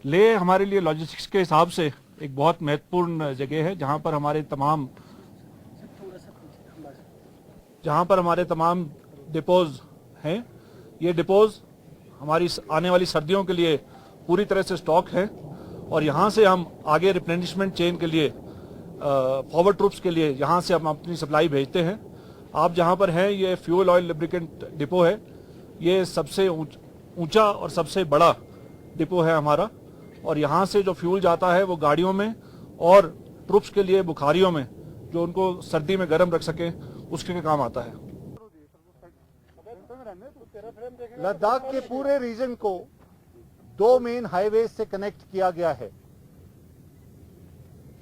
लेह हमारे लिए लॉजिस्टिक्स के हिसाब से एक बहुत महत्वपूर्ण जगह है, जहां पर हमारे तमाम डिपोज हैं। ये डिपोज हमारी आने वाली सर्दियों के लिए पूरी तरह से स्टॉक है और यहाँ से हम आगे रिप्लेनिशमेंट चेन के लिए, फॉरवर्ड ट्रूप्स के लिए यहाँ से हम अपनी सप्लाई भेजते हैं। आप जहाँ पर हैं, ये फ्यूल ऑयल लुब्रिकेंट डिपो है। ये सबसे ऊंचा और सबसे बड़ा डिपो है हमारा, और यहाँ से जो फ्यूल जाता है वो गाड़ियों में और ट्रूप्स के लिए बुखारियों में, जो उनको सर्दी में गर्म रख सके, उसके काम आता है। लद्दाख के पूरे रीजन को 2 मेन हाईवे से कनेक्ट किया गया है।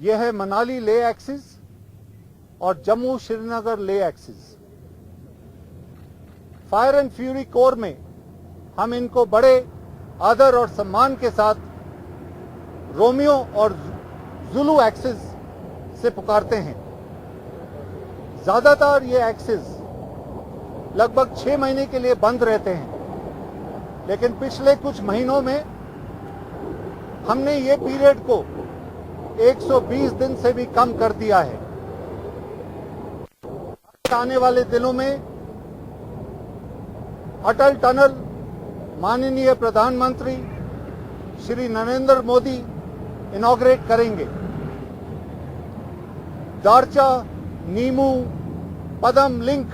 यह है मनाली लेह एक्सिस और Jammu Srinagar Leh axis. Fire and fury core में हम इनको बड़े आदर और सम्मान के साथ रोमियो और जुलू एक्सिस से पुकारते हैं। ज्यादातर ये एक्सिस लगभग 6 महीने के लिए बंद रहते हैं, लेकिन पिछले कुछ महीनों में हमने ये पीरियड को 120 दिन से भी कम कर दिया है। आने वाले दिनों में अटल टनल माननीय प्रधानमंत्री श्री नरेंद्र मोदी इनॉग्रेट करेंगे। दारचा नीमू पदम लिंक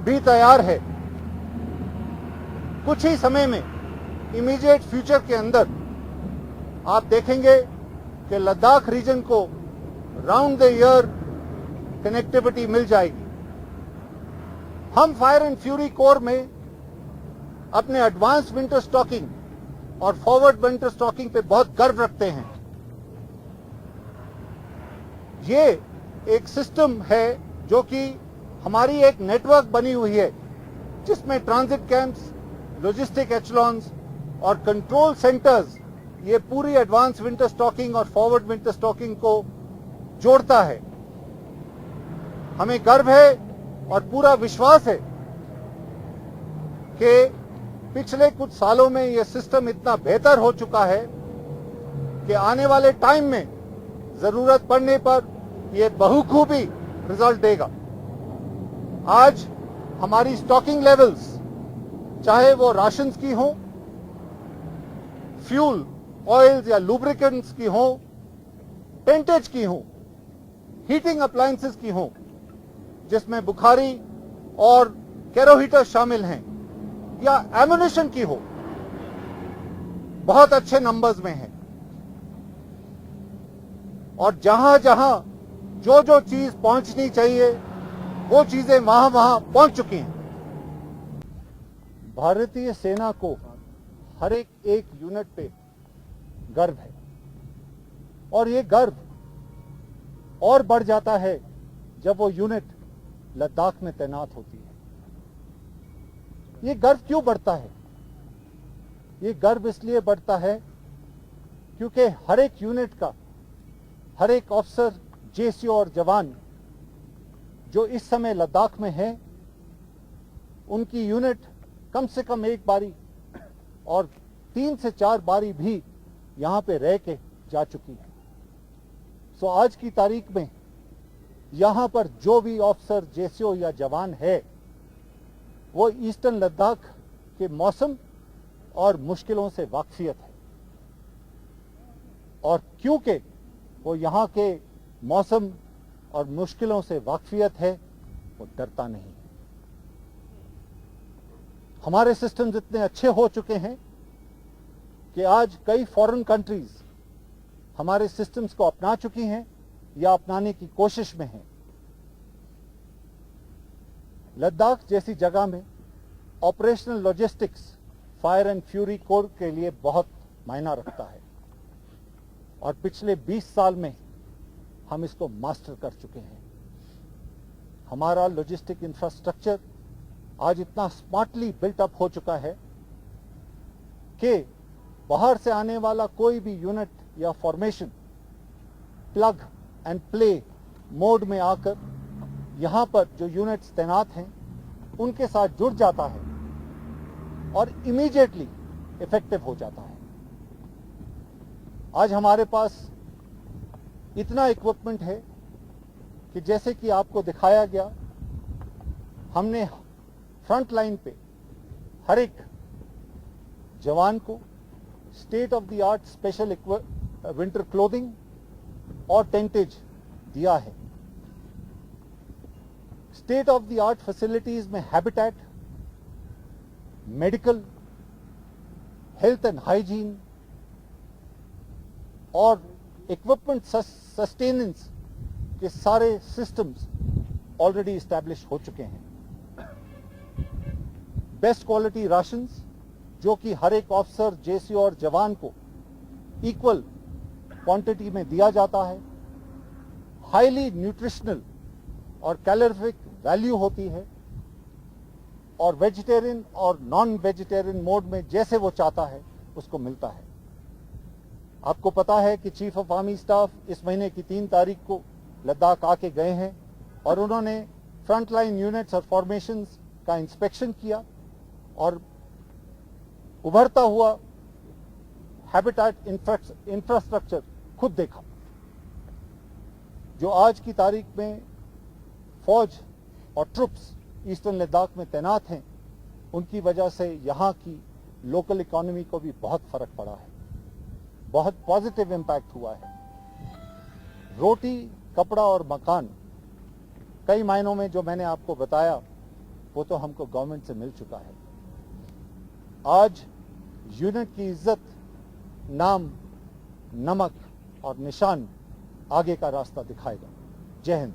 भी तैयार है। कुछ ही समय में इमीडिएट फ्यूचर के अंदर आप देखेंगे कि लद्दाख रीजन को राउंड द ईयर कनेक्टिविटी मिल जाएगी। हम फायर एंड फ्यूरी कोर में अपने एडवांस विंटर स्टॉकिंग और फॉरवर्ड विंटर स्टॉकिंग पे बहुत गर्व रखते हैं। ये एक सिस्टम है जो कि हमारी एक नेटवर्क बनी हुई है, जिसमें ट्रांजिट कैंप्स, लॉजिस्टिक एचलॉन्स और कंट्रोल सेंटर्स ये पूरी एडवांस विंटर स्टॉकिंग और फॉरवर्ड विंटर स्टॉकिंग को जोड़ता है। हमें गर्व है और पूरा विश्वास है कि पिछले कुछ सालों में यह सिस्टम इतना बेहतर हो चुका है कि आने वाले टाइम में जरूरत पड़ने पर यह बहुखूबी रिजल्ट देगा। आज हमारी स्टॉकिंग लेवल्स, चाहे वो राशंस की हो, फ्यूल ऑयल्स या लुब्रिकेंट्स की हो, टेंटेज की हो, हीटिंग अप्लायंसेस की हो, जिसमें बुखारी और कैरोहीटर शामिल हैं, या एमुनिशन की हो, बहुत अच्छे नंबर्स में है। और जहां जहां जो जो चीज पहुंचनी चाहिए वो चीजें वहां वहां पहुंच चुकी हैं। भारतीय सेना को हर एक यूनिट पे गर्व है, और ये गर्व और बढ़ जाता है जब वो यूनिट लद्दाख में तैनात होती है। ये गर्व क्यों बढ़ता है? ये गर्व इसलिए बढ़ता है क्योंकि हर एक यूनिट का हर एक ऑफिसर, जेसीओ और जवान जो इस समय लद्दाख में है, उनकी यूनिट कम से कम एक बारी और 3 से 4 बारी भी यहां पे रह के जा चुकी है। सो आज की तारीख में यहां पर जो भी ऑफिसर, जेसीओ या जवान है, वो ईस्टर्न लद्दाख के मौसम और मुश्किलों से वाकफियत है। और क्योंकि वो यहां के मौसम और मुश्किलों से वाकफियत है, वो डरता नहीं है। हमारे सिस्टम्स इतने अच्छे हो चुके हैं कि आज कई फॉरेन कंट्रीज हमारे सिस्टम्स को अपना चुकी हैं या अपनाने की कोशिश में हैं। लद्दाख जैसी जगह में operational logistics fire and fury core के लिए बहुत मायना रखता है, और पिछले 20 साल में हम इसको मास्टर कर चुके हैं। हमारा लॉजिस्टिक इंफ्रास्ट्रक्चर आज इतना स्मार्टली बिल्ट अप हो चुका है कि बाहर से आने वाला कोई भी यूनिट या formation plug and play mode में आकर यहां पर जो यूनिट्स तैनात हैं उनके साथ जुड़ जाता है और इमीडिएटली इफेक्टिव हो जाता है। आज हमारे पास इतना इक्विपमेंट है कि जैसे कि आपको दिखाया गया, हमने फ्रंट लाइन पे हर एक जवान को state of the art special winter clothing और टेंटेज दिया है। State of the art facilities में habitat, medical, health and hygiene और इक्विपमेंट सस्टेनेंस के सारे सिस्टम्स ऑलरेडी इस्टेब्लिश हो चुके हैं। बेस्ट क्वालिटी राशंस जो कि हर एक ऑफिसर, जेसी और जवान को इक्वल क्वांटिटी में दिया जाता है। हाईली न्यूट्रिशनल और कैलोरिफिक वैल्यू होती है और वेजिटेरियन और नॉन वेजिटेरियन मोड में जैसे वो चाहता है उसको मिलता है। आपको पता है कि चीफ ऑफ आर्मी स्टाफ इस महीने की 3 तारीख को लद्दाख आके गए हैं और उन्होंने फ्रंटलाइन यूनिट्स और फॉर्मेशंस का इंस्पेक्शन किया और उभरता हुआ हैबिटेट इंफ्रास्ट्रक्चर खुद देखा। जो आज की तारीख में फौज और ट्रुप्स ईस्टर्न लद्दाख में तैनात हैं, उनकी वजह से यहाँ की लोकल इकोनॉमी को भी बहुत फर्क पड़ा है, बहुत पॉजिटिव इम्पैक्ट हुआ है। रोटी, कपड़ा और मकान कई मायनों में जो मैंने आपको बताया वो तो हमको गवर्नमेंट से मिल चुका है। आज यूनिट की इज्जत, नाम, नमक और निशान आगे का रास्ता दिखाएगा। जय हिंद।